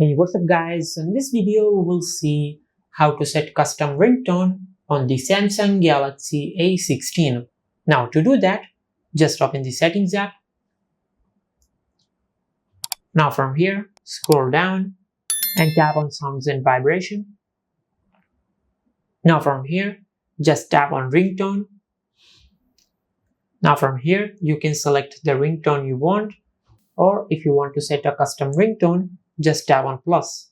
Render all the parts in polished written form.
Hey, what's up guys? In this video we will see how to set custom ringtone on the Samsung Galaxy A16. Now to do that, just open the settings app. Now from here, scroll down and tap on sounds and vibration. Now from here, just tap on ringtone. Now from here, you can select the ringtone you want, or if you want to set a custom ringtone, just tap on plus.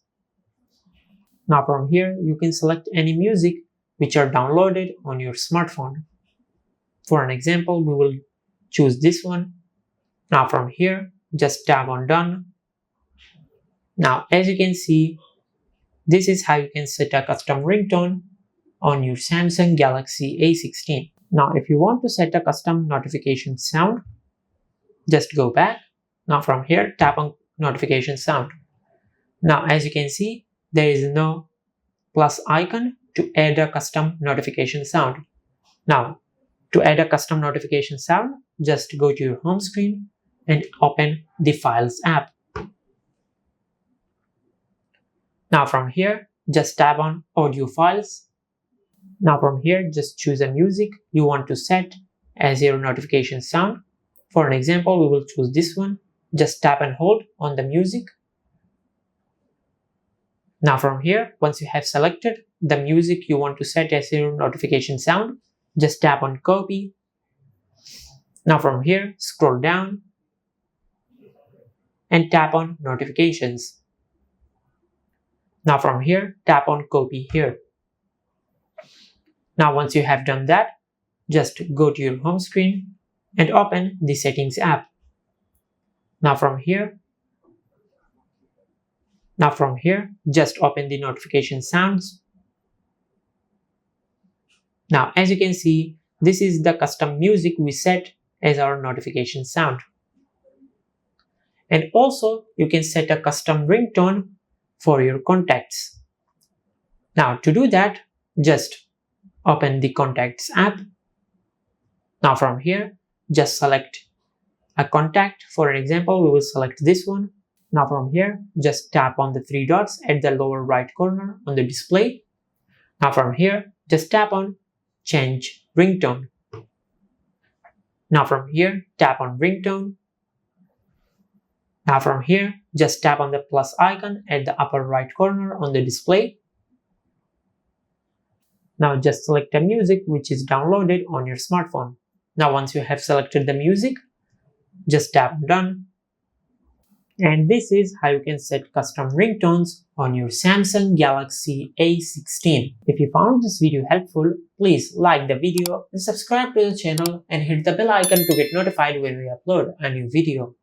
Now from here, you can select any music which are downloaded on your smartphone. For an example, we will choose this one. Now from here, just tap on done. Now as you can see, this is how you can set a custom ringtone on your Samsung Galaxy A16. Now if you want to set a custom notification sound, just go back. Now from here, tap on notification sound. Now as you can see, there is no plus icon to add a custom notification sound. Now to add a custom notification sound, just go to your home screen and open the Files app. Now from here, just tap on Audio Files. Now from here, just choose a music you want to set as your notification sound. For an example, we will choose this one. Just tap and hold on the music. Now from here, once you have selected the music you want to set as your notification sound, just tap on copy. Now from here, scroll down and tap on notifications. Now from here, tap on copy here. Now once you have done that, just go to your home screen and open the settings app. Now from here, just open the notification sounds. Now as you can see, this is the custom music we set as our notification sound. And also you can set a custom ringtone for your contacts. Now to do that, just open the contacts app. Now from here, just select a contact. For an example, we will select this one. Now from here, just tap on the three dots at the lower right corner on the display. Now from here, just tap on change ringtone. Now from here, tap on ringtone. Now from here, just tap on the plus icon at the upper right corner on the display. Now just select a music which is downloaded on your smartphone. Now once you have selected the music, just tap done. And this is how you can set custom ringtones on your Samsung Galaxy A16. If you found this video helpful, please like the video and subscribe to the channel and hit the bell icon to get notified when we upload a new video.